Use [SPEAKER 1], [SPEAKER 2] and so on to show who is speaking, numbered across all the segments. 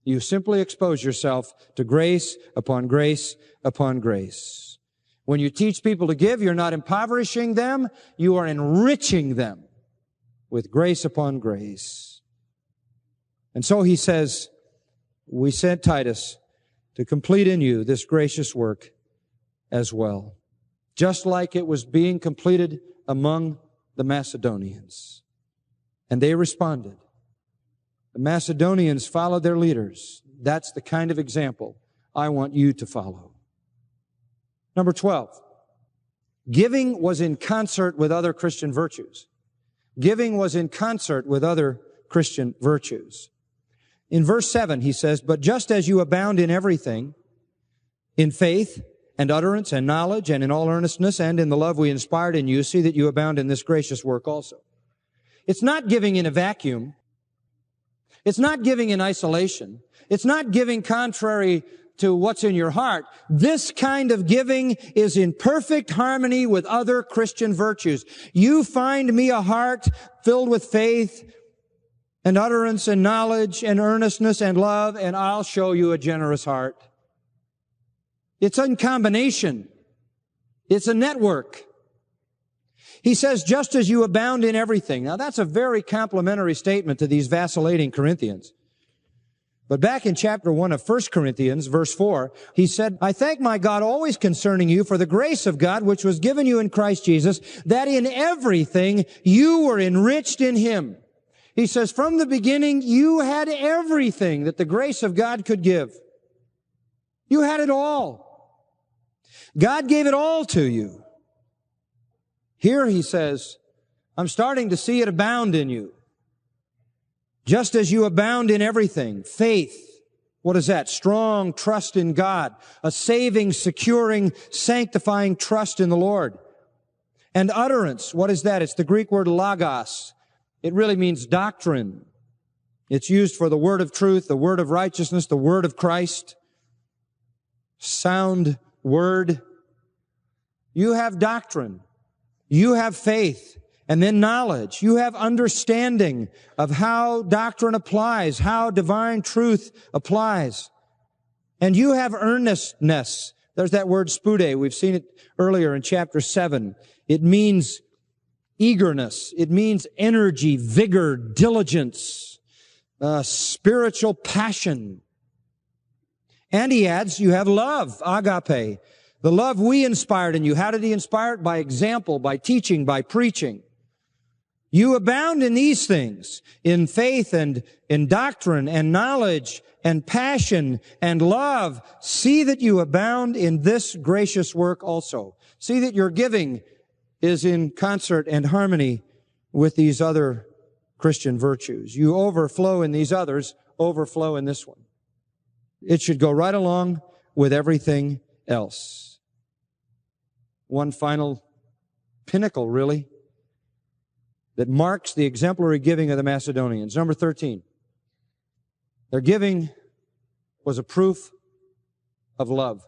[SPEAKER 1] You simply expose yourself to grace upon grace upon grace. When you teach people to give, you're not impoverishing them, you are enriching them with grace upon grace. And so he says, we sent Titus to complete in you this gracious work as well, just like it was being completed among the Macedonians. And they responded. The Macedonians followed their leaders. That's the kind of example I want you to follow. Number 12, giving was in concert with other Christian virtues. Giving was in concert with other Christian virtues. In verse 7, he says, but just as you abound in everything, in faith and utterance and knowledge and in all earnestness and in the love we inspired in you, see that you abound in this gracious work also. It's not giving in a vacuum. It's not giving in isolation. It's not giving contrary to what's in your heart. This kind of giving is in perfect harmony with other Christian virtues. You find me a heart filled with faith and utterance and knowledge and earnestness and love, and I'll show you a generous heart. It's in combination. It's a network. He says, just as you abound in everything. Now, that's a very complimentary statement to these vacillating Corinthians. But back in chapter 1 of 1 Corinthians, verse 4, he said, I thank my God always concerning you for the grace of God which was given you in Christ Jesus, that in everything you were enriched in Him. He says, from the beginning, you had everything that the grace of God could give. You had it all. God gave it all to you. Here he says, I'm starting to see it abound in you. Just as you abound in everything. Faith. What is that? Strong trust in God. A saving, securing, sanctifying trust in the Lord. And utterance. What is that? It's the Greek word logos. It really means doctrine. It's used for the word of truth, the word of righteousness, the word of Christ. Sound word. You have doctrine. You have faith, and then knowledge. You have understanding of how doctrine applies, how divine truth applies. And you have earnestness. There's that word spude. We've seen it earlier in chapter 7. It means eagerness. It means energy, vigor, diligence, spiritual passion. And he adds, you have love, agape. The love we inspired in you. How did he inspire it? By example, by teaching, by preaching. You abound in these things, in faith and in doctrine and knowledge and passion and love. See that you abound in this gracious work also. See that your giving is in concert and harmony with these other Christian virtues. You overflow in these others, overflow in this one. It should go right along with everything else. One final pinnacle, really, that marks the exemplary giving of the Macedonians. Number 13. Their giving was a proof of love.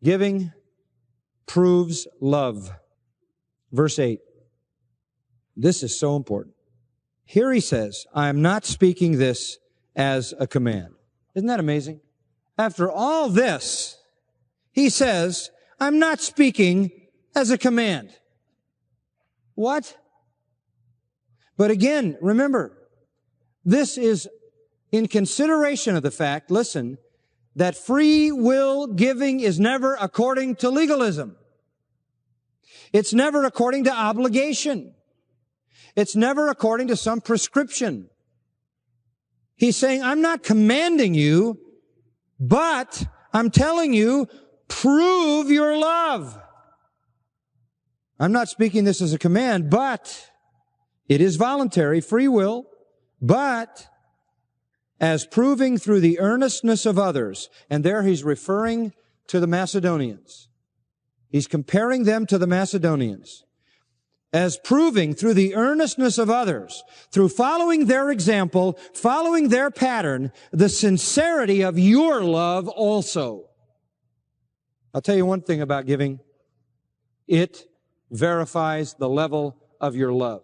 [SPEAKER 1] Giving proves love. Verse 8. This is so important. Here he says, I am not speaking this as a command. Isn't that amazing? After all this, he says, I'm not speaking as a command. What? But again, remember, this is in consideration of the fact, listen, that free will giving is never according to legalism. It's never according to obligation. It's never according to some prescription. He's saying, I'm not commanding you, but I'm telling you, prove your love. I'm not speaking this as a command, but it is voluntary, free will, but as proving through the earnestness of others. And there he's referring to the Macedonians. He's comparing them to the Macedonians. As proving through the earnestness of others, through following their example, following their pattern, the sincerity of your love also. I'll tell you one thing about giving. It verifies the level of your love.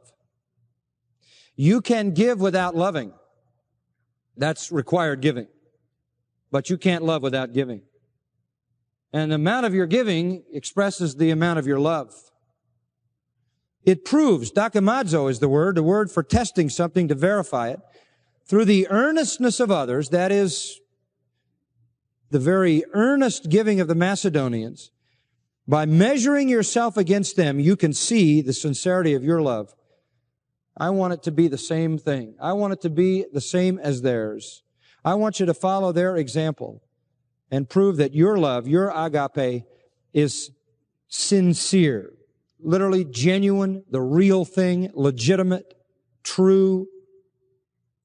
[SPEAKER 1] You can give without loving. That's required giving. But you can't love without giving. And the amount of your giving expresses the amount of your love. It proves, dokimazo is the word for testing something to verify it, through the earnestness of others, that is, the very earnest giving of the Macedonians. By measuring yourself against them, you can see the sincerity of your love. I want it to be the same thing. I want it to be the same as theirs. I want you to follow their example and prove that your love, your agape, is sincere. Literally genuine, the real thing, legitimate, true.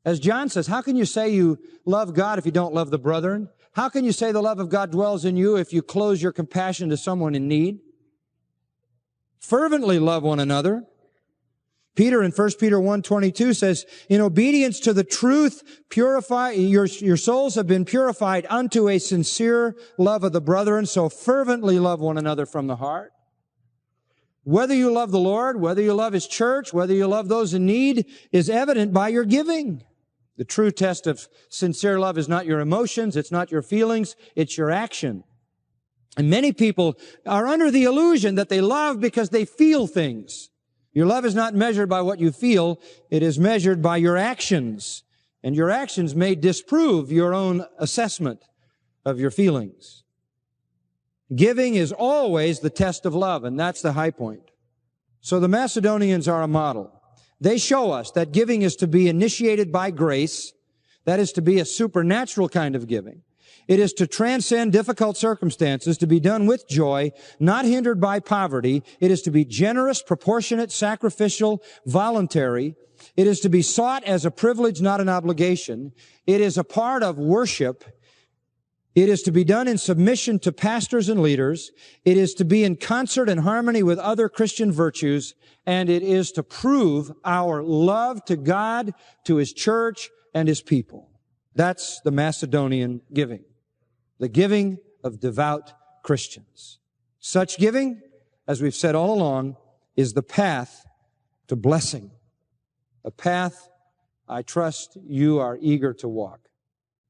[SPEAKER 1] As John says, how can you say you love God if you don't love the brethren? How can you say the love of God dwells in you if you close your compassion to someone in need? Fervently love one another. Peter in 1 Peter 1:22 says, in obedience to the truth, purify, your souls have been purified unto a sincere love of the brethren, so fervently love one another from the heart. Whether you love the Lord, whether you love His church, whether you love those in need, is evident by your giving. The true test of sincere love is not your emotions, it's not your feelings, it's your action. And many people are under the illusion that they love because they feel things. Your love is not measured by what you feel, it is measured by your actions. And your actions may disprove your own assessment of your feelings. Giving is always the test of love, and that's the high point. So the Macedonians are a model. They show us that giving is to be initiated by grace. That is to be a supernatural kind of giving. It is to transcend difficult circumstances, to be done with joy, not hindered by poverty. It is to be generous, proportionate, sacrificial, voluntary. It is to be sought as a privilege, not an obligation. It is a part of worship. It is to be done in submission to pastors and leaders. It is to be in concert and harmony with other Christian virtues. And it is to prove our love to God, to His church, and His people. That's the Macedonian giving. The giving of devout Christians. Such giving, as we've said all along, is the path to blessing. A path I trust you are eager to walk.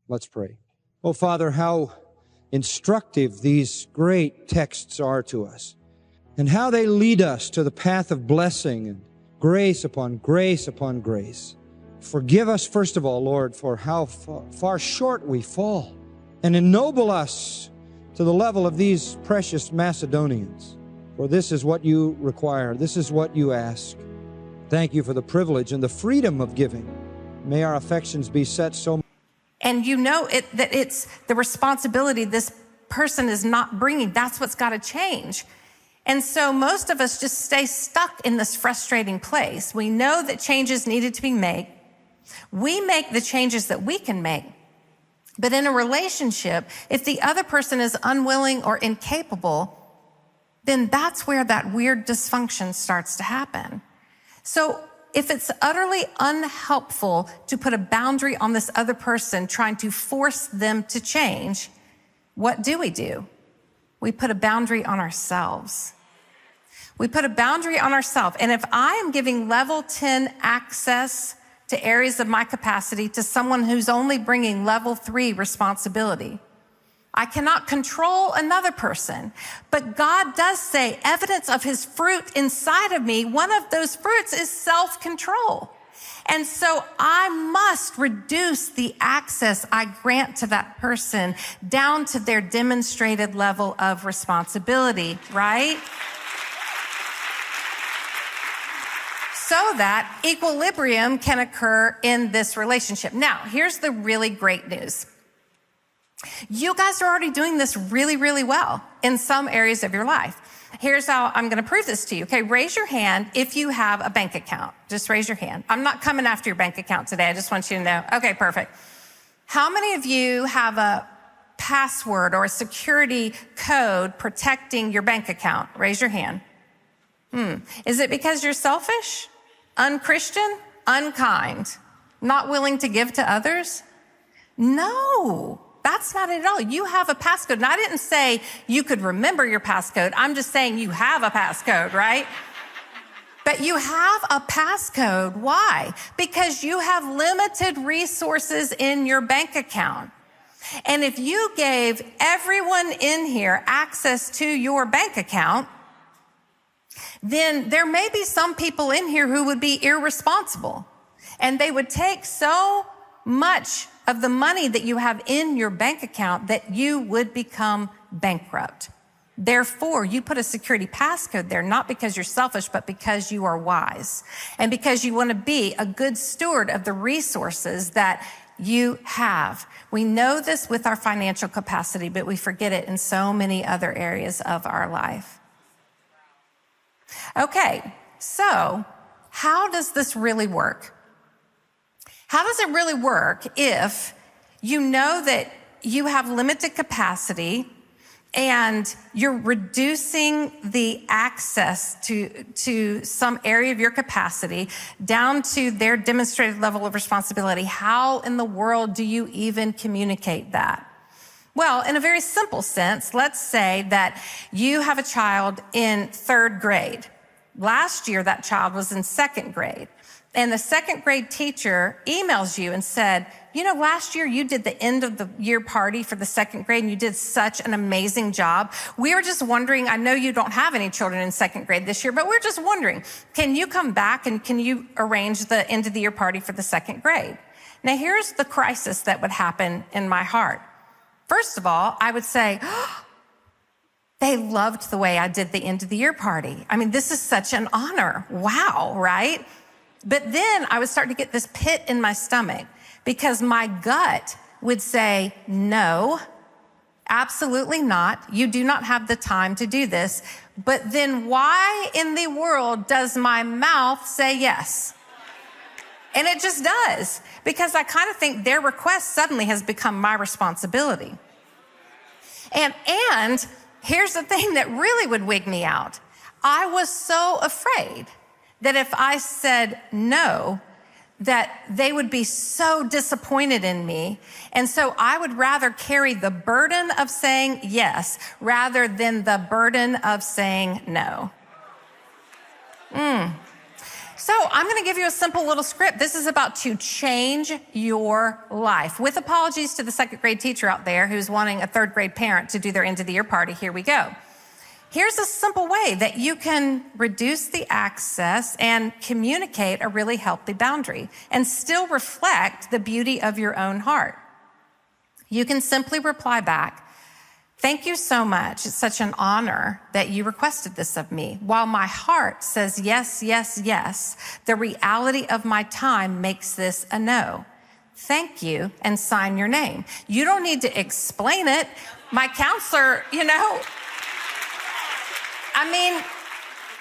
[SPEAKER 1] Let's pray. Oh, Father, how instructive these great texts are to us, and how they lead us to the path of blessing and grace upon grace upon grace. Forgive us, first of all, Lord, for how far short we fall, and ennoble us to the level of these precious Macedonians. For this is what you require. This is what you ask. Thank you for the privilege and the freedom of giving. May our affections be set so.
[SPEAKER 2] And you know that it's the responsibility this person is not bringing. That's what's got to change. And so most of us just stay stuck in this frustrating place. We know that changes needed to be made. We make the changes that we can make. But in a relationship, if the other person is unwilling or incapable, then that's where that weird dysfunction starts to happen. So if it's utterly unhelpful to put a boundary on this other person, trying to force them to change, what do? We put a boundary on ourselves. We put a boundary on ourselves. And if I am giving level 10 access to areas of my capacity to someone who's only bringing level 3 responsibility, I cannot control another person. But God does say evidence of His fruit inside of me. One of those fruits is self-control. And so I must reduce the access I grant to that person down to their demonstrated level of responsibility, right? So that equilibrium can occur in this relationship. Now, here's the really great news. You guys are already doing this really, really well in some areas of your life. Here's how I'm going to prove this to you. Okay, raise your hand if you have a bank account. Just raise your hand. I'm not coming after your bank account today. I just want you to know. Okay, perfect. How many of you have a password or a security code protecting your bank account? Raise your hand. Is it because you're selfish, unchristian, unkind, not willing to give to others? No. That's not it at all. You have a passcode. And I didn't say you could remember your passcode. I'm just saying you have a passcode, right? But you have a passcode. Why? Because you have limited resources in your bank account. And if you gave everyone in here access to your bank account, then there may be some people in here who would be irresponsible. And they would take so much of the money that you have in your bank account that you would become bankrupt. Therefore, you put a security passcode there, not because you're selfish, but because you are wise and because you want to be a good steward of the resources that you have. We know this with our financial capacity, but we forget it in so many other areas of our life. Okay, so how does this really work? How does it really work if you know that you have limited capacity and you're reducing the access to some area of your capacity down to their demonstrated level of responsibility? How in the world do you even communicate that? Well, in a very simple sense, let's say that you have a child in 3rd grade. Last year, that child was in 2nd grade. And the 2nd grade teacher emails you and said, you know, last year you did the end of the year party for the 2nd grade and you did such an amazing job. We were just wondering, I know you don't have any children in 2nd grade this year, but we're just wondering, can you come back and can you arrange the end of the year party for the 2nd grade? Now, here's the crisis that would happen in my heart. First of all, I would say, oh, they loved the way I did the end of the year party. I mean, this is such an honor. Wow, right? But then I would start to get this pit in my stomach because my gut would say, no, absolutely not. You do not have the time to do this. But then why in the world does my mouth say yes? And it just does, because I kind of think their request suddenly has become my responsibility. And here's the thing that really would wig me out. I was so afraid that if I said no, that they would be so disappointed in me. And so I would rather carry the burden of saying yes rather than the burden of saying no. So I'm going to give you a simple little script. This is about to change your life. With apologies to the 2nd grade teacher out there who's wanting a 3rd grade parent to do their end of the year party, here we go. Here's a simple way that you can reduce the access and communicate a really healthy boundary and still reflect the beauty of your own heart. You can simply reply back, thank you so much. It's such an honor that you requested this of me. While my heart says yes, yes, yes, the reality of my time makes this a no. Thank you, and sign your name. You don't need to explain it. My counselor, I mean,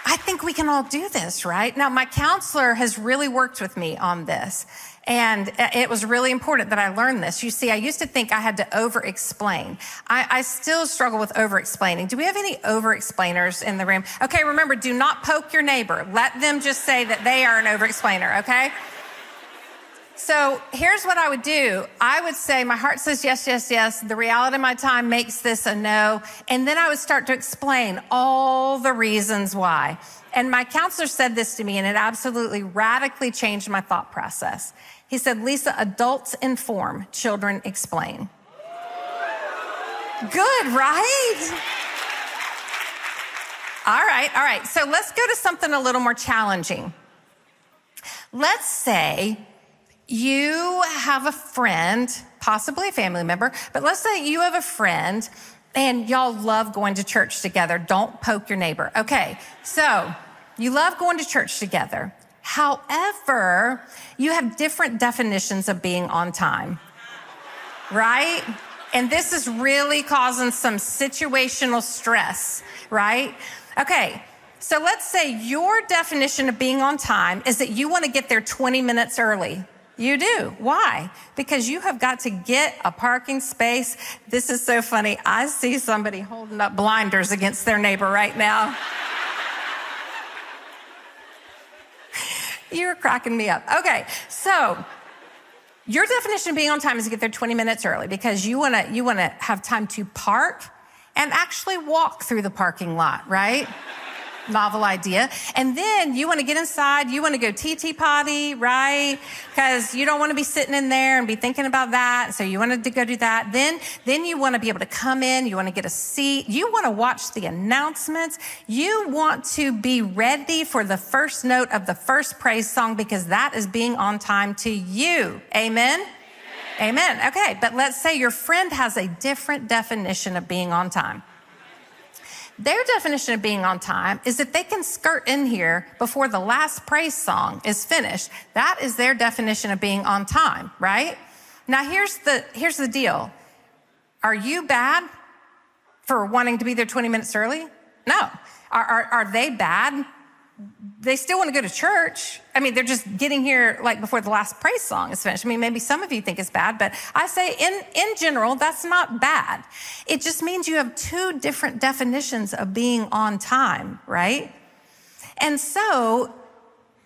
[SPEAKER 2] I think we can all do this, right? Now, my counselor has really worked with me on this, and it was really important that I learned this. You see, I used to think I had to over-explain. I still struggle with over-explaining. Do we have any over-explainers in the room? Okay, remember, do not poke your neighbor. Let them just say that they are an over-explainer, okay? So here's what I would do. I would say, my heart says yes, yes, yes. The reality of my time makes this a no. And then I would start to explain all the reasons why. And my counselor said this to me, and it absolutely radically changed my thought process. He said, Lisa, adults inform, children explain. Good, right? All right. So let's go to something a little more challenging. Let's say you have a friend, possibly a family member, but let's say you have a friend and y'all love going to church together. Don't poke your neighbor. Okay, so you love going to church together. However, you have different definitions of being on time, right? And this is really causing some situational stress, right? Okay, so let's say your definition of being on time is that you want to get there 20 minutes early. You do. Why? Because you have got to get a parking space. This is so funny. I see somebody holding up blinders against their neighbor right now. You're cracking me up. Okay, so your definition of being on time is to get there 20 minutes early because you want to have time to park and actually walk through the parking lot, right? novel idea. And then you want to get inside, you want to go TT potty, right? Because you don't want to be sitting in there and be thinking about that. So you wanted to go do that. Then you want to be able to come in, you want to get a seat, you want to watch the announcements, you want to be ready for the first note of the first praise song, because that is being on time to you. Amen? Amen. Okay, but let's say your friend has a different definition of being on time. Their definition of being on time is if they can skirt in here before the last praise song is finished. That is their definition of being on time, right? Now, here's the deal. Are you bad for wanting to be there 20 minutes early? No. Are they bad? They still want to go to church. I mean, they're just getting here like before the last praise song is finished. I mean, maybe some of you think it's bad, but I say in general, that's not bad. It just means you have two different definitions of being on time, right? And so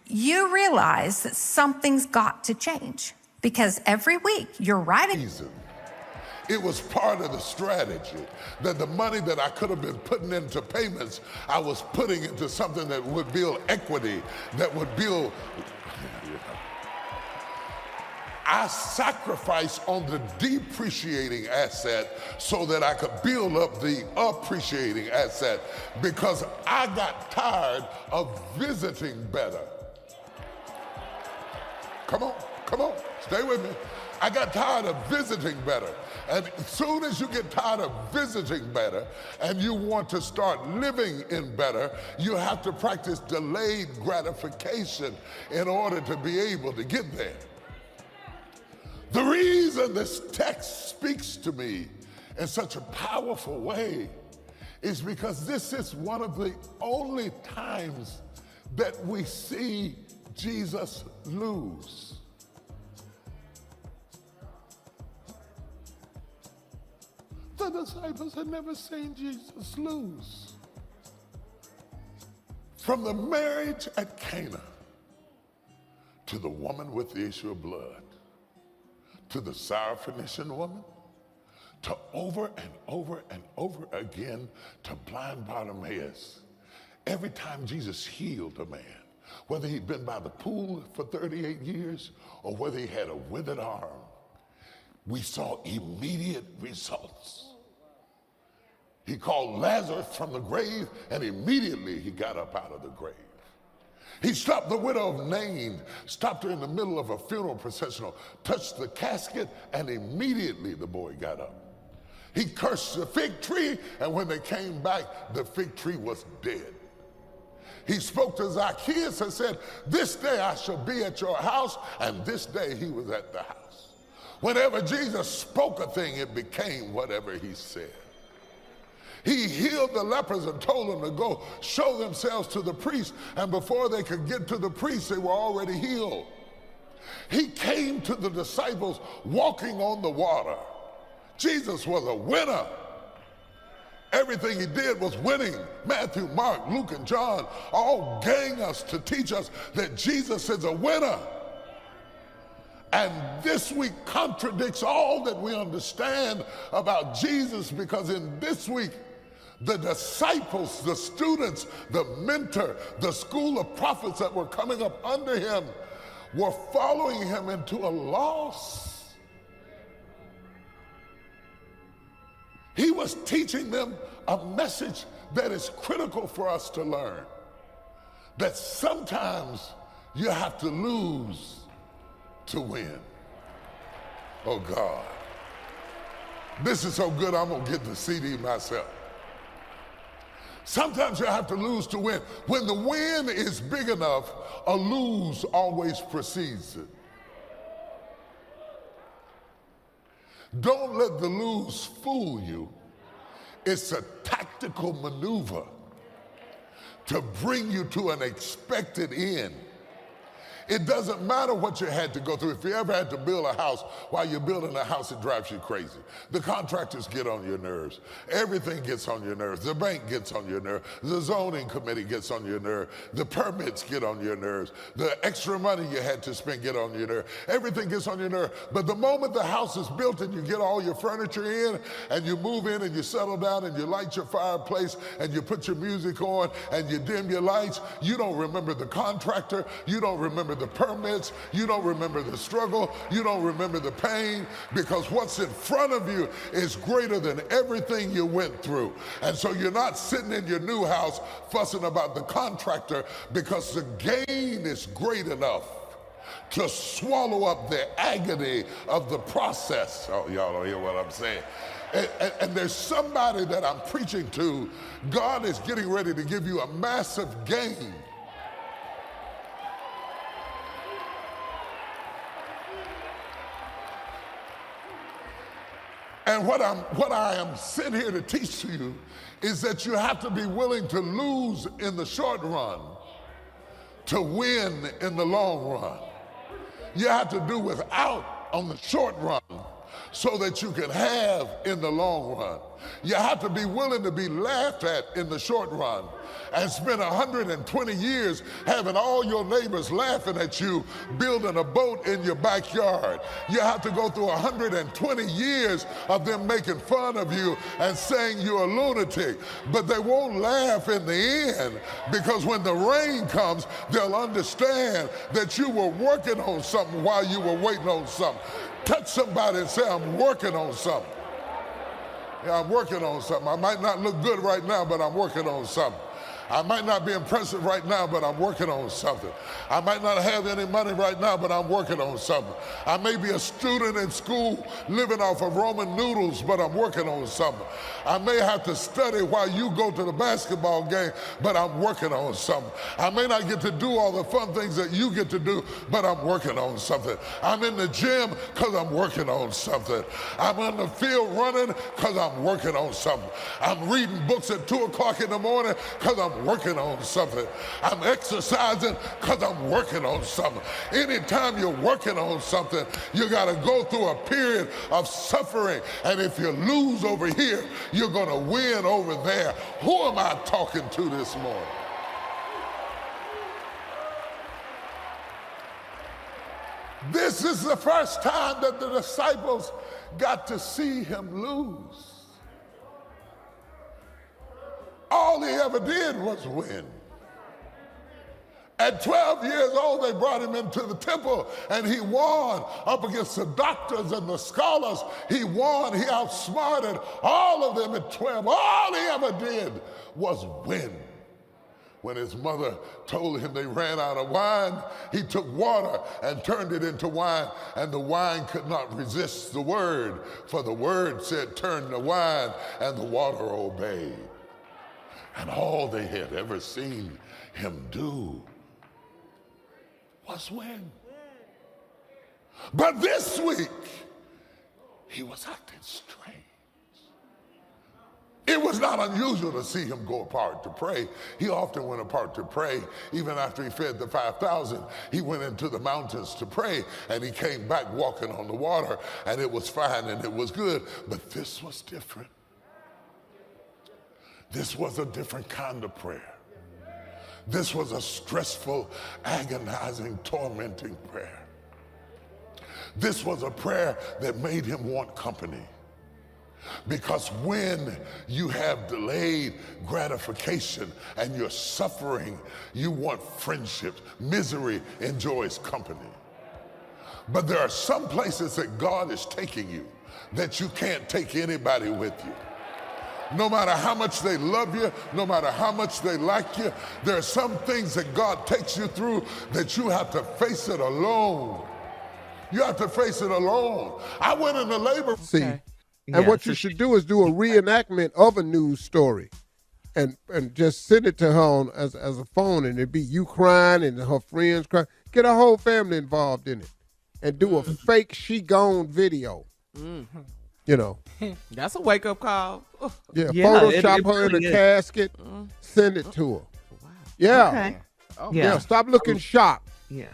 [SPEAKER 2] you realize that something's got to change, because every week you're writing.
[SPEAKER 3] It was part of the strategy that the money that I could have been putting into payments, I was putting into something that would build equity, that would build. I sacrificed on the depreciating asset so that I could build up the appreciating asset, because I got tired of visiting better. Come on, stay with me. I got tired of visiting better. And as soon as you get tired of visiting better and you want to start living in better, you have to practice delayed gratification in order to be able to get there. The reason this text speaks to me in such a powerful way is because this is one of the only times that we see Jesus lose. The disciples had never seen Jesus lose. From the marriage at Cana, to the woman with the issue of blood, to the Syrophoenician woman, to over and over and over again to blind Bartimaeus. Every time Jesus healed a man, whether he'd been by the pool for 38 years or whether he had a withered arm, we saw immediate results. He called Lazarus from the grave, and immediately he got up out of the grave. He stopped the widow of Nain, stopped her in the middle of a funeral processional, touched the casket, and immediately the boy got up. He cursed the fig tree, and when they came back, the fig tree was dead. He spoke to Zacchaeus and said, "This day I shall be at your house," and this day he was at the house. Whenever Jesus spoke a thing, it became whatever he said. He healed the lepers and told them to go show themselves to the priest, and before they could get to the priest, they were already healed. He came to the disciples walking on the water. Jesus was a winner. Everything he did was winning. Matthew, Mark, Luke, and John all gang us to teach us that Jesus is a winner. And this week contradicts all that we understand about Jesus, because in this week, the disciples, the students, the mentor, the school of prophets that were coming up under him were following him into a loss. He was teaching them a message that is critical for us to learn, that sometimes you have to lose to win. Oh God, this is so good, I'm gonna get the CD myself. Sometimes you have to lose to win. When the win is big enough, a lose always precedes it. Don't let the lose fool you. It's a tactical maneuver to bring you to an expected end. It doesn't matter what you had to go through. If you ever had to build a house, while you're building a house, it drives you crazy. The contractors get on your nerves. Everything gets on your nerves. The bank gets on your nerves. The zoning committee gets on your nerves. The permits get on your nerves. The extra money you had to spend get on your nerves. Everything gets on your nerves. But the moment the house is built and you get all your furniture in and you move in and you settle down and you light your fireplace and you put your music on and you dim your lights, you don't remember the contractor. You don't remember the permits. You don't remember the struggle. You don't remember the pain, because what's in front of you is greater than everything you went through. And so you're not sitting in your new house fussing about the contractor, because the gain is great enough to swallow up the agony of the process. Oh, y'all don't hear what I'm saying. And there's somebody that I'm preaching to. God is getting ready to give you a massive gain. And what I am sitting here to teach to you is that you have to be willing to lose in the short run to win in the long run. You have to do without on the short run so that you can have in the long run. You have to be willing to be laughed at in the short run and spend 120 years having all your neighbors laughing at you building a boat in your backyard. You have to go through 120 years of them making fun of you and saying you're a lunatic. But they won't laugh in the end, because when the rain comes, they'll understand that you were working on something while you were waiting on something. Touch somebody and say, I'm working on something. Yeah, I'm working on something. I might not look good right now, but I'm working on something. I might not be impressive right now, but I'm working on something. I might not have any money right now, but I'm working on something. I may be a student in school living off of Roman noodles, but I'm working on something. I may have to study while you go to the basketball game, but I'm working on something. I may not get to do all the fun things that you get to do, but I'm working on something. I'm in the gym because I'm working on something. I'm on the field running because I'm working on something. I'm reading books at 2 o'clock in the morning because I'm working on something. I'm exercising because I'm working on something. Anytime you're working on something, you got to go through a period of suffering. And if you lose over here, you're going to win over there. Who am I talking to this morning? This is the first time that the disciples got to see him lose. All he ever did was win. At 12 years old, they brought him into the temple, and he won up against the doctors and the scholars. He won. He outsmarted all of them at 12. All he ever did was win. When his mother told him they ran out of wine, he took water and turned it into wine, and the wine could not resist the word, for the word said, turn the wine, and the water obeyed. And all they had ever seen him do was win. But this week, he was acting strange. It was not unusual to see him go apart to pray. He often went apart to pray. Even after he fed the 5,000, he went into the mountains to pray, and he came back walking on the water, and it was fine and it was good. But this was different. This was a different kind of prayer. This was a stressful, agonizing, tormenting prayer. This was a prayer that made him want company. Because when you have delayed gratification and you're suffering, you want friendship. Misery enjoys company. But there are some places that God is taking you that you can't take anybody with you. No matter how much they love you, no matter how much they like you, there are some things that God takes you through that you have to face it alone. You have to face it alone. I went into labor.
[SPEAKER 4] See, and what you should do is do a reenactment of a news story and just send it to her on as a phone, and it'd be you crying and her friends crying. Get a whole family involved in it and do a fake she gone video. Mm-hmm. You know.
[SPEAKER 5] That's a wake-up call.
[SPEAKER 4] Yeah, Photoshop her in a casket, send it to her. Wow. Yeah.
[SPEAKER 5] Okay.
[SPEAKER 4] Yeah, stop looking shocked.
[SPEAKER 5] Yeah.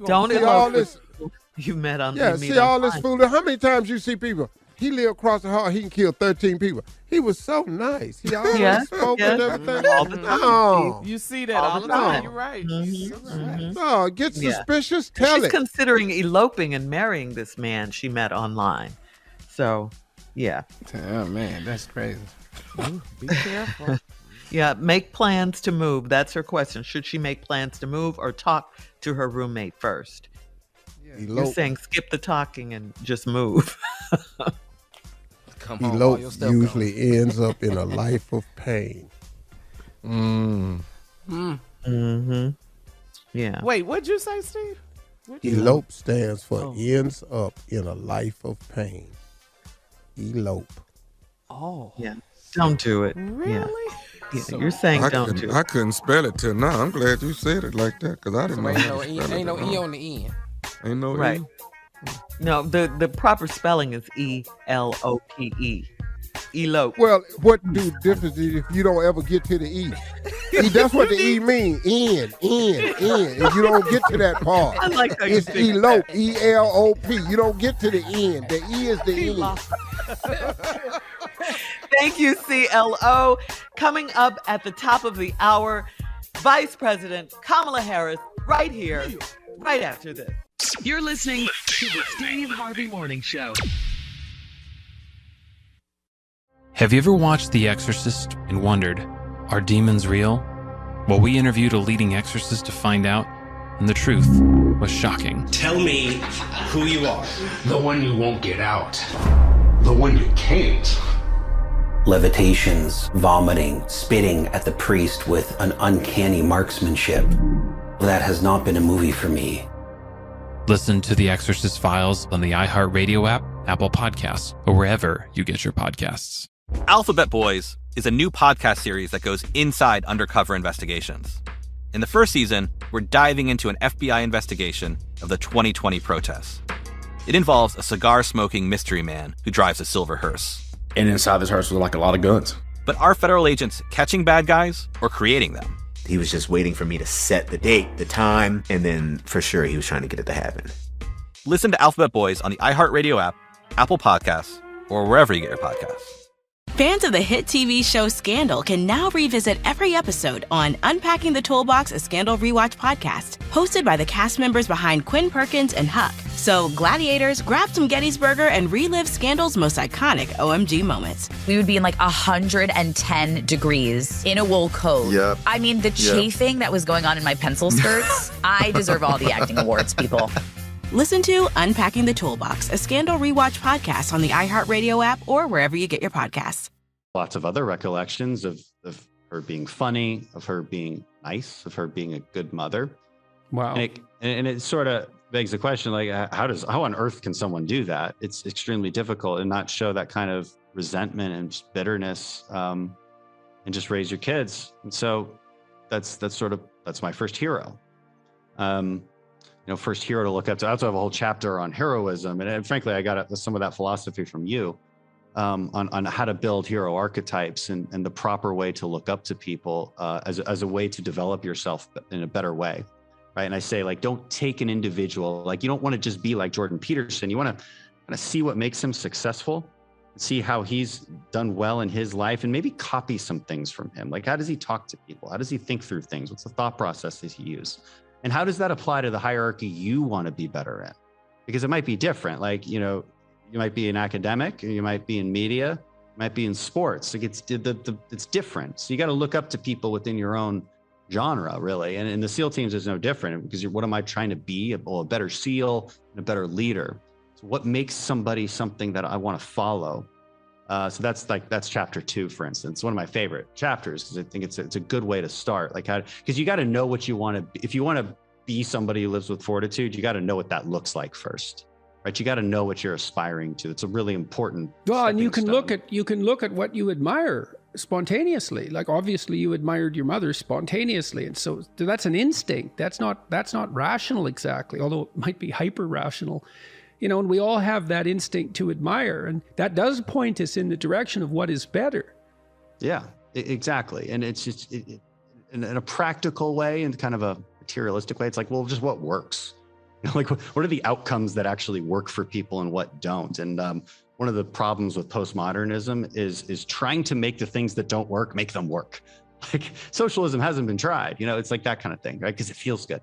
[SPEAKER 6] Don't
[SPEAKER 4] see all
[SPEAKER 6] elope
[SPEAKER 4] this.
[SPEAKER 6] with you met on.
[SPEAKER 4] Yeah,
[SPEAKER 6] you meet
[SPEAKER 4] see all this
[SPEAKER 6] online.
[SPEAKER 4] food. How many times you see people? He lived across the hall. He can kill 13 people. He was so nice. He always spoke and everything.
[SPEAKER 6] All the time.
[SPEAKER 4] No,
[SPEAKER 5] You see that all the time. You're right.
[SPEAKER 4] no, get suspicious. Tell
[SPEAKER 6] She's
[SPEAKER 4] it.
[SPEAKER 6] considering eloping and marrying this man she met online. So, yeah.
[SPEAKER 7] Oh, man, that's crazy.
[SPEAKER 5] Be careful.
[SPEAKER 6] Yeah, make plans to move. That's her question. Should she make plans to move or talk to her roommate first? You're saying skip the talking and just move.
[SPEAKER 7] Come home, all your
[SPEAKER 4] Elope
[SPEAKER 7] stuff
[SPEAKER 4] usually ends up in a life of pain.
[SPEAKER 6] Yeah.
[SPEAKER 5] Wait, what'd you say, Steve?
[SPEAKER 4] Elope stands for ends up in a life of pain. Elope.
[SPEAKER 5] Oh.
[SPEAKER 6] Yeah. Don't do it.
[SPEAKER 5] Really?
[SPEAKER 6] Yeah. You're saying don't do it.
[SPEAKER 8] I couldn't spell it till now. I'm glad you said it like that because I didn't know how to spell it.
[SPEAKER 7] Ain't no E on the end.
[SPEAKER 8] Ain't no
[SPEAKER 6] Right.
[SPEAKER 8] E.
[SPEAKER 6] No, the proper spelling is E-L-O-P-E. Elope.
[SPEAKER 4] Well, what do difference is if you don't ever get to the E? That's what the E means. End. And you don't get to that part.
[SPEAKER 6] I like how you
[SPEAKER 4] It's
[SPEAKER 6] think
[SPEAKER 4] elope. E-L-O-P. You don't get to the end. The E is the end.
[SPEAKER 6] Thank you, CLO. Coming up at the top of the hour, Vice President Kamala Harris right here, right after this.
[SPEAKER 9] You're listening to the Steve Harvey Morning Show.
[SPEAKER 10] Have you ever watched The Exorcist and wondered, are demons real? Well, we interviewed a leading exorcist to find out, and the truth was shocking.
[SPEAKER 11] Tell me who you are. The one you won't get out. The one you can't.
[SPEAKER 12] Levitations, vomiting, spitting at the priest with an uncanny marksmanship. That has not been a movie for me.
[SPEAKER 10] Listen to The Exorcist Files on the iHeartRadio app, Apple Podcasts, or wherever you get your podcasts.
[SPEAKER 13] Alphabet Boys is a new podcast series that goes inside undercover investigations. In the first season, we're diving into an FBI investigation of the 2020 protests. It involves a cigar-smoking mystery man who drives a silver hearse.
[SPEAKER 11] And inside this hearse was like a lot of guns.
[SPEAKER 13] But are federal agents catching bad guys or creating them?
[SPEAKER 14] He was just waiting for me to set the date, the time, and then for sure he was trying to get it to happen.
[SPEAKER 13] Listen to Alphabet Boys on the iHeartRadio app, Apple Podcasts, or wherever you get your podcasts.
[SPEAKER 15] Fans of the hit TV show Scandal can now revisit every episode on Unpacking the Toolbox, a Scandal Rewatch podcast, hosted by the cast members behind Quinn Perkins and Huck. So, gladiators, grab some Gettysburger and relive Scandal's most iconic OMG moments.
[SPEAKER 16] We would be in like 110 degrees in a wool coat.
[SPEAKER 17] Yep.
[SPEAKER 16] I mean, the chafing that was going on in my pencil skirts, I deserve all the acting awards, people.
[SPEAKER 15] Listen to Unpacking the Toolbox, a Scandal Rewatch podcast on the iHeartRadio app or wherever you get your podcasts.
[SPEAKER 18] Lots of other recollections of her being funny, of her being nice, of her being a good mother.
[SPEAKER 1] Wow.
[SPEAKER 18] And it sort of begs the question, like, how on earth can someone do that? It's extremely difficult and not show that kind of resentment and just bitterness, and just raise your kids. And so that's my first hero. First hero to look up to. I also have a whole chapter on heroism. And frankly, I got some of that philosophy from you on how to build hero archetypes and the proper way to look up to people as a way to develop yourself in a better way. Right. And I say, like, don't take an individual, like, you don't want to just be like Jordan Peterson. You want to kind of see what makes him successful, see how he's done well in his life, and maybe copy some things from him. Like, how does he talk to people? How does he think through things? What's the thought process that he uses? And how does that apply to the hierarchy you want to be better in? Because it might be different. Like, you might be an academic, or you might be in media, you might be in sports. Like, it's different. So you got to look up to people within your own genre, really. And in the SEAL teams is no different, because what am I trying to be? A better SEAL and a better leader. So what makes somebody something that I want to follow? So that's chapter 2, for instance, one of my favorite chapters, because I think it's a good way to start. Like, because you got to know what you want to be. If you want to be somebody who lives with fortitude, you got to know what that looks like first, right? You got to know what you're aspiring to. It's a really important.
[SPEAKER 19] Well, and you can look at what you admire spontaneously. Like, obviously you admired your mother spontaneously, and so that's an instinct. That's not rational exactly, although it might be hyper rational. And we all have that instinct to admire, and that does point us in the direction of what is better.
[SPEAKER 18] Yeah, exactly. And it's just in a practical way and kind of a materialistic way. It's like, well, just what works, Like what are the outcomes that actually work for people and what don't? And one of the problems with postmodernism is trying to make the things that don't work, make them work. Like socialism hasn't been tried, it's like that kind of thing, right? Because it feels good.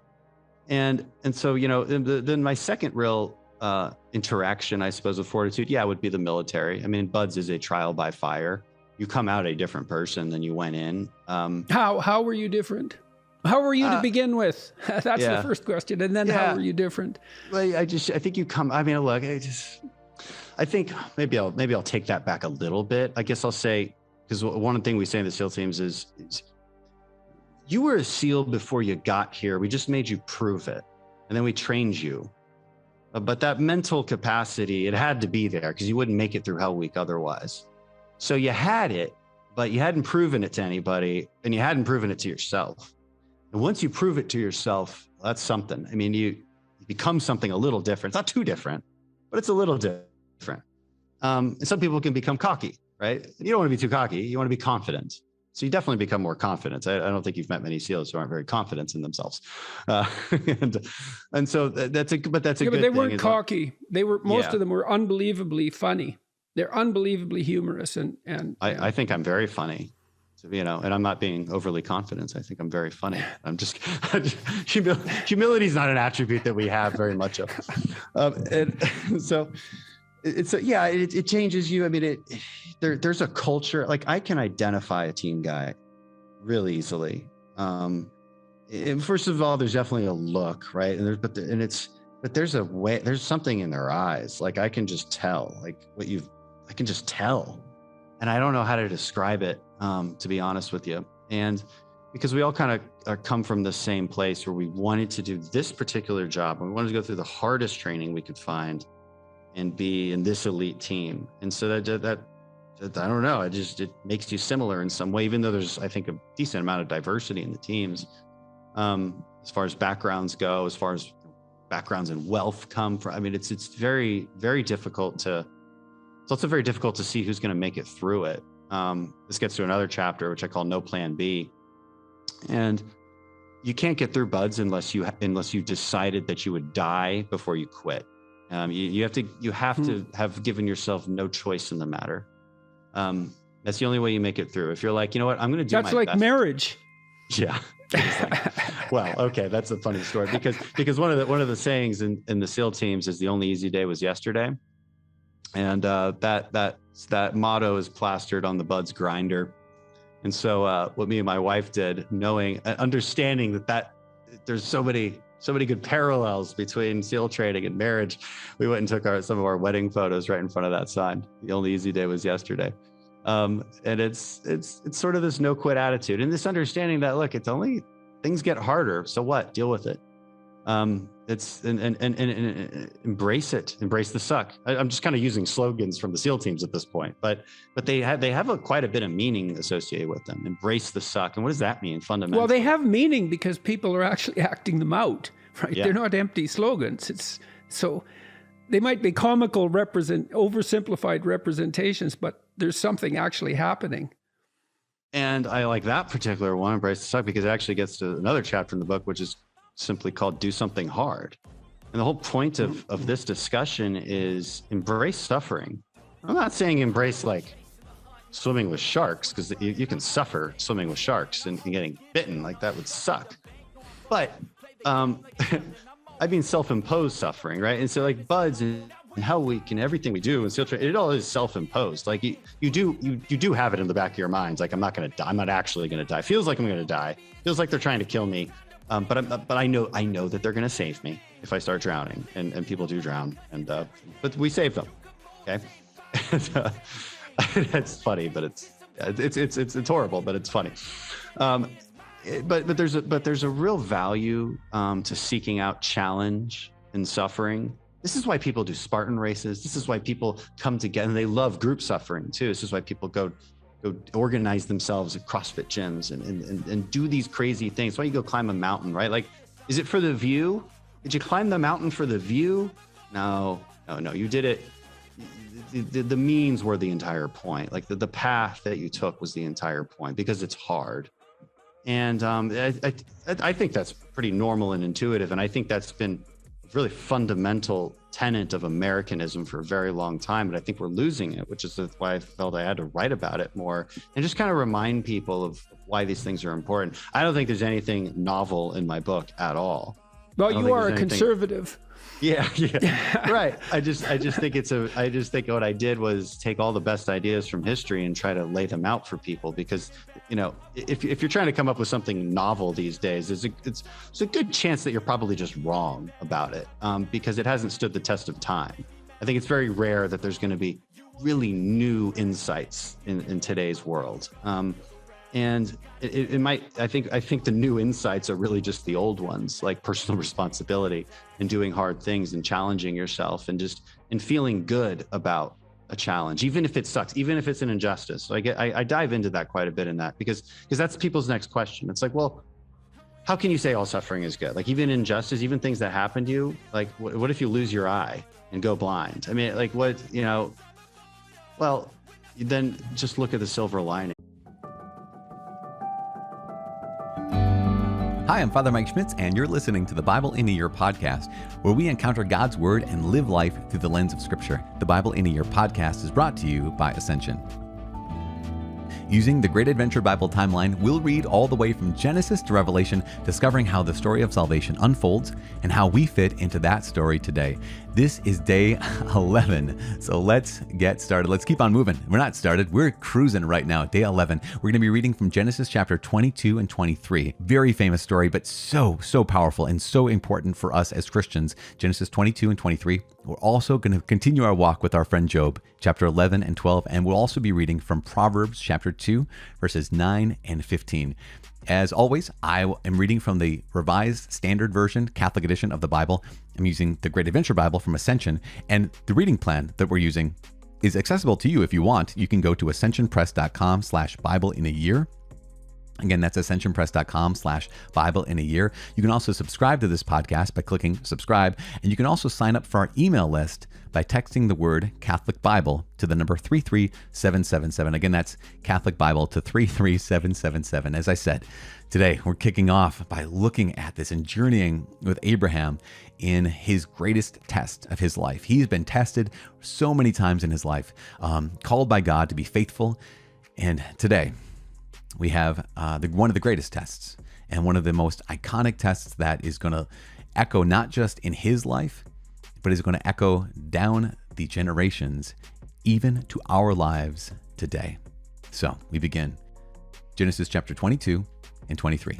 [SPEAKER 18] And so, then my second real interaction, I suppose, with fortitude, would be the military. I mean, Buds is a trial by fire. You come out a different person than you went in.
[SPEAKER 19] How were you different? How were you to begin with? That's the first question. And then how were you different?
[SPEAKER 18] Well, I think you come, I mean, look, I think maybe I'll take that back a little bit. I guess I'll say, because one thing we say in the SEAL teams is you were a SEAL before you got here. We just made you prove it. And then we trained you. But that mental capacity, it had to be there because you wouldn't make it through Hell Week otherwise. So you had it, but you hadn't proven it to anybody and you hadn't proven it to yourself. And once you prove it to yourself, that's something. I mean, you become something a little different. It's not too different, but it's a little different. And some people can become cocky, right? You don't want to be too cocky. You want to be confident. So you definitely become more confident. I don't think you've met many SEALs who aren't very confident in themselves. And so that's a good thing.
[SPEAKER 19] But they weren't cocky. They were, most of them were unbelievably funny. They're unbelievably humorous. And
[SPEAKER 18] I think I'm very funny. So, and I'm not being overly confident. I think I'm very funny. I'm just humility is not an attribute that we have very much of. And so it changes you. I mean, there's a culture, like I can identify a team guy really easily. And first of all, there's definitely a look, right? And there's a way, there's something in their eyes. Like I can just tell, I can just tell. And I don't know how to describe it, to be honest with you. And because we all kind of come from the same place where we wanted to do this particular job, and we wanted to go through the hardest training we could find and be in this elite team. And so that I don't know, it makes you similar in some way, even though there's, I think, a decent amount of diversity in the teams, as far as backgrounds go, as far as backgrounds and wealth come from. I mean, it's very, very difficult it's also very difficult to see who's going to make it through it. This gets to another chapter, which I call No Plan B. And you can't get through Buds unless you decided that you would die before you quit. You have to have given yourself no choice in the matter. That's the only way you make it through. If you're like, you know what, I'm going to do my best.
[SPEAKER 19] That's like marriage.
[SPEAKER 18] Yeah. Well, okay, that's a funny story because one of the sayings in the SEAL teams is the only easy day was yesterday. And that motto is plastered on the Buds grinder. And so what me and my wife did, understanding that there's so many good parallels between SEAL training and marriage, we went and took some of our wedding photos right in front of that sign. The only easy day was yesterday. And it's sort of this no quit attitude and this understanding that, look, it's only things get harder. So what? Deal with it. It's and embrace it. Embrace the suck. I'm just kind of using slogans from the SEAL teams at this point, but they have quite a bit of meaning associated with them. Embrace the suck. And what does that mean fundamentally?
[SPEAKER 19] Well, they have meaning because people are actually acting them out, right? Yeah. They're not empty slogans. So they might be comical, oversimplified representations, but there's something actually happening.
[SPEAKER 18] And I like that particular one, Embrace the Suck, because it actually gets to another chapter in the book, which is simply called Do Something Hard. And the whole point of this discussion is embrace suffering. I'm not saying embrace like swimming with sharks, because you can suffer swimming with sharks and getting bitten, like that would suck. But I mean self-imposed suffering, right? And so like Buds and Hell Week and everything we do in SEAL training, it all is self-imposed. Like you do have it in the back of your minds, like I'm not going to die. I'm not actually going to die. Feels like I'm going to die. Feels like they're trying to kill me. But I know that they're going to save me if I start drowning, and people do drown, but we save them. Okay, that's funny, but it's horrible, but it's funny. But there's a real value to seeking out challenge and suffering. This is why people do Spartan races. This is why people come together, and they love group suffering too. This is why people go organize themselves at CrossFit gyms and do these crazy things. Why you go climb a mountain, right? Like, is it for the view? Did you climb the mountain for the view? No. You did it. The means were the entire point. Like the path that you took was the entire point because it's hard. And I think that's pretty normal and intuitive. And I think that's been really fundamental tenet of Americanism for a very long time, but I think we're losing it, which is why I felt I had to write about it more and just kind of remind people of why these things are important. I don't think there's anything novel in my book at all.
[SPEAKER 19] Well, you are a conservative.
[SPEAKER 18] Yeah, right. I just think what I did was take all the best ideas from history and try to lay them out for people, because, you know, if you're trying to come up with something novel these days, it's a good chance that you're probably just wrong about it, because it hasn't stood the test of time. I think it's very rare that there's going to be really new insights in today's world. And it might, I think the new insights are really just the old ones, like personal responsibility and doing hard things and challenging yourself and feeling good about a challenge, even if it sucks, even if it's an injustice. So I dive into that quite a bit in that, because that's people's next question. It's like, well, how can you say all suffering is good? Like, even injustice, even things that happen to you, like what if you lose your eye and go blind? I mean, like, what, you know, well, then just look at the silver lining.
[SPEAKER 17] Hi, I'm Father Mike Schmitz, and you're listening to the Bible in a Year podcast, where we encounter God's Word and live life through the lens of Scripture. The Bible in a Year podcast is brought to you by Ascension. Using the Great Adventure Bible timeline, we'll read all the way from Genesis to Revelation, discovering how the story of salvation unfolds and how we fit into that story today. This is day 11, so let's get started. Let's keep on moving. We're not started. We're cruising right now. Day 11. We're going to be reading from Genesis chapter 22 and 23. Very famous story, but so powerful and so important for us as Christians. Genesis 22 and 23. We're also going to continue our walk with our friend Job, chapter 11 and 12, and we'll also be reading from Proverbs chapter 2, verses 9 and 15. As always, I am reading from the Revised Standard Version, Catholic edition of the Bible. I'm using the Great Adventure Bible from Ascension, and the reading plan that we're using is accessible to you if you want. You can go to ascensionpress.com/Bible in a year. Again, that's ascensionpress.com/Bible in a year. You can also subscribe to this podcast by clicking subscribe, and you can also sign up for our email list by texting the word Catholic Bible to the number 33777. Again, that's Catholic Bible to 33777. As I said, today we're kicking off by looking at this and journeying with Abraham in his greatest test of his life. He's been tested so many times in his life, called by God to be faithful, and today we have one of the greatest tests and one of the most iconic tests that is going to echo not just in his life, but is going to echo down the generations, even to our lives today. So we begin. Genesis chapter 22 and 23.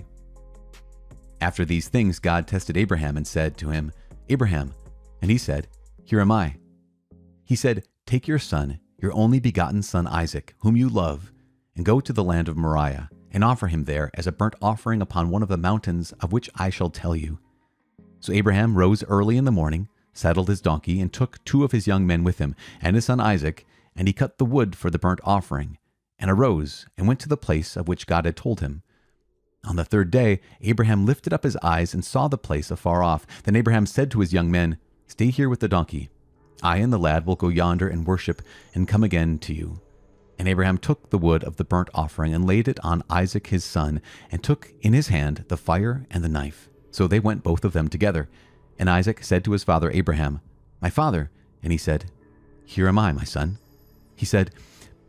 [SPEAKER 17] After these things, God tested Abraham and said to him, Abraham. And he said, Here am I. He said, Take your son, your only begotten son Isaac, whom you love, and go to the land of Moriah, and offer him there as a burnt offering upon one of the mountains of which I shall tell you. So Abraham rose early in the morning, saddled his donkey, and took 2 of his young men with him, and his son Isaac, and he cut the wood for the burnt offering, and arose, and went to the place of which God had told him. On the 3rd day, Abraham lifted up his eyes and saw the place afar off. Then Abraham said to his young men, Stay here with the donkey. I and the lad will go yonder and worship, and come again to you. And Abraham took the wood of the burnt offering and laid it on Isaac his son, and took in his hand the fire and the knife. So they went both of them together. And Isaac said to his father Abraham, My father. And he said, Here am I, my son. He said,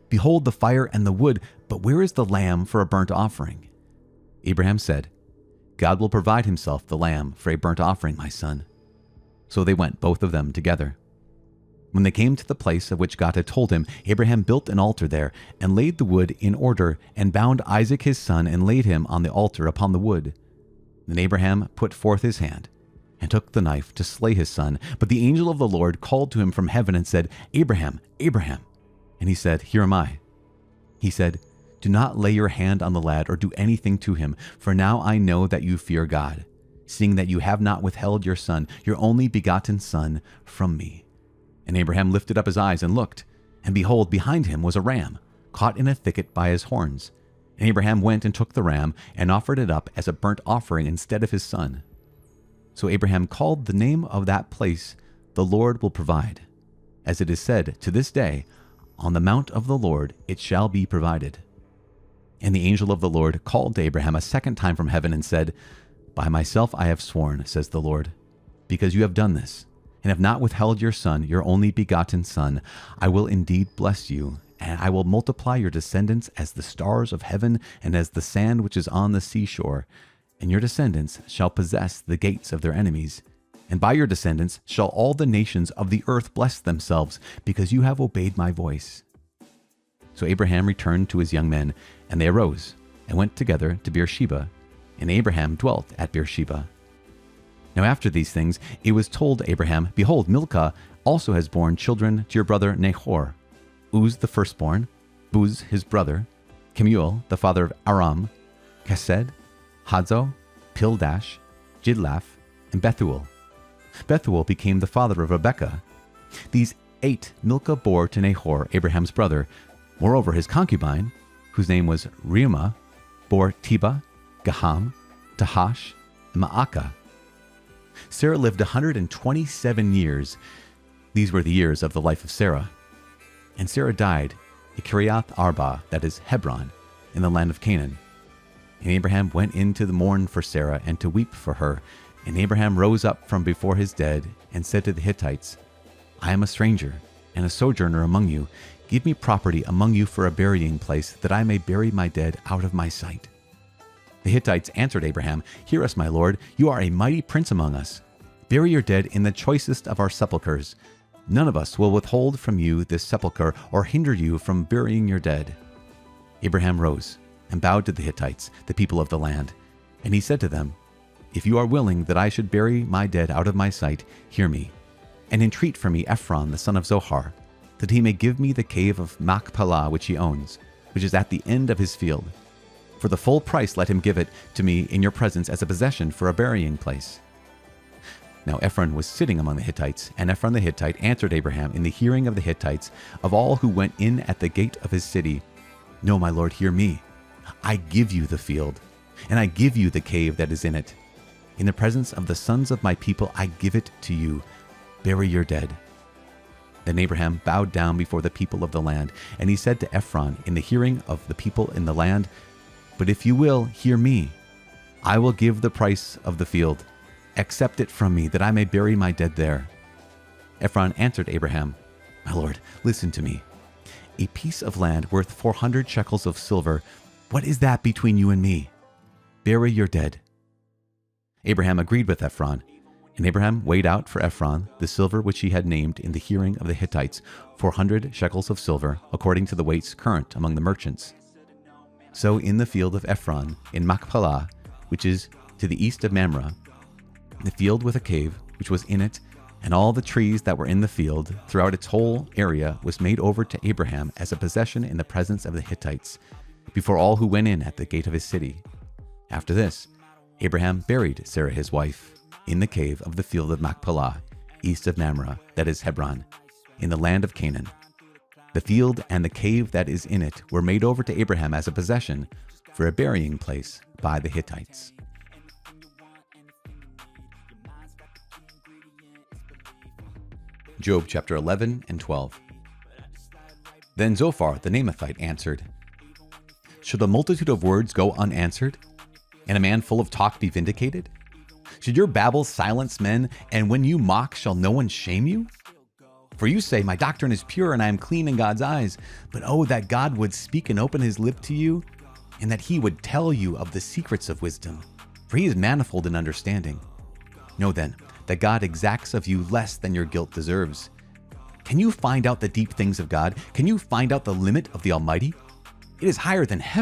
[SPEAKER 17] Behold the fire and the wood, but where is the lamb for a burnt offering? Abraham said, God will provide himself the lamb for a burnt offering, my son. So they went both of them together. When they came to the place of which God had told him, Abraham built an altar there, and laid the wood in order, and bound Isaac his son, and laid him on the altar upon the wood. Then Abraham put forth his hand, and took the knife to slay his son. But the angel of the Lord called to him from heaven, and said, Abraham, Abraham. And he said, Here am I. He said, Do not lay your hand on the lad, or do anything to him, for now I know that you fear God, seeing that you have not withheld your son, your only begotten son, from me. And Abraham lifted up his eyes and looked, and behold, behind him was a ram, caught in a thicket by his horns. And Abraham went and took the ram, and offered it up as a burnt offering instead of his son. So Abraham called the name of that place, The Lord will provide. As it is said, to this day, On the mount of the Lord it shall be provided. And the angel of the Lord called to Abraham a second time from heaven, and said, By myself I have sworn, says the Lord, because you have done this, and have not withheld your son, your only begotten son, I will indeed bless you, and I will multiply your descendants as the stars of heaven and as the sand which is on the seashore. And your descendants shall possess the gates of their enemies. And by your descendants shall all the nations of the earth bless themselves, because you have obeyed my voice. So Abraham returned to his young men, and they arose and went together to Beersheba, and Abraham dwelt at Beersheba. Now after these things, it was told Abraham, Behold, Milcah also has borne children to your brother Nahor, Uz the firstborn, Buz his brother, Kemuel the father of Aram, Chesed, Hazo, Pildash, Jidlaph, and Bethuel. Bethuel became the father of Rebekah. These 8 Milcah bore to Nahor, Abraham's brother. Moreover, his concubine, whose name was Reumah, bore Tebah, Gaham, Tahash, and Maacah. Sarah lived 127 years. These were the years of the life of Sarah. And Sarah died at Kiriath Arba, that is Hebron, in the land of Canaan. And Abraham went in to mourn for Sarah and to weep for her. And Abraham rose up from before his dead and said to the Hittites, I am a stranger and a sojourner among you. Give me property among you for a burying place, that I may bury my dead out of my sight. The Hittites answered Abraham, Hear us, my lord, you are a mighty prince among us. Bury your dead in the choicest of our sepulchres. None of us will withhold from you this sepulchre or hinder you from burying your dead. Abraham rose and bowed to the Hittites, the people of the land. And he said to them, If you are willing that I should bury my dead out of my sight, hear me, and entreat for me Ephron the son of Zohar, that he may give me the cave of Machpelah which he owns, which is at the end of his field. For the full price let him give it to me in your presence as a possession for a burying place. Now Ephron was sitting among the Hittites, and Ephron the Hittite answered Abraham in the hearing of the Hittites, of all who went in at the gate of his city, No, my lord, hear me. I give you the field, and I give you the cave that is in it. In the presence of the sons of my people I give it to you. Bury your dead. Then Abraham bowed down before the people of the land, and he said to Ephron in the hearing of the people in the land, But if you will, hear me. I will give the price of the field. Accept it from me, that I may bury my dead there. Ephron answered Abraham, My lord, listen to me. A piece of land worth 400 shekels of silver, what is that between you and me? Bury your dead. Abraham agreed with Ephron, and Abraham weighed out for Ephron the silver which he had named in the hearing of the Hittites, 400 shekels of silver, according to the weights current among the merchants. So in the field of Ephron, in Machpelah, which is to the east of Mamre, the field with a cave which was in it, and all the trees that were in the field throughout its whole area was made over to Abraham as a possession in the presence of the Hittites, before all who went in at the gate of his city. After this, Abraham buried Sarah his wife in the cave of the field of Machpelah, east of Mamre, that is Hebron, in the land of Canaan. The field and the cave that is in it were made over to Abraham as a possession for a burying place by the Hittites. Job chapter 11 and 12. Then Zophar the Naamathite answered, Should a multitude of words go unanswered, and a man full of talk be vindicated? Should your babble silence men, and when you mock shall no one shame you? For you say, My doctrine is pure, and I am clean in God's eyes. But oh, that God would speak and open his lip to you, and that he would tell you of the secrets of wisdom, for he is manifold in understanding. Know then, that God exacts of you less than your guilt deserves. Can you find out the deep things of God? Can you find out the limit of the Almighty? It is higher than heaven.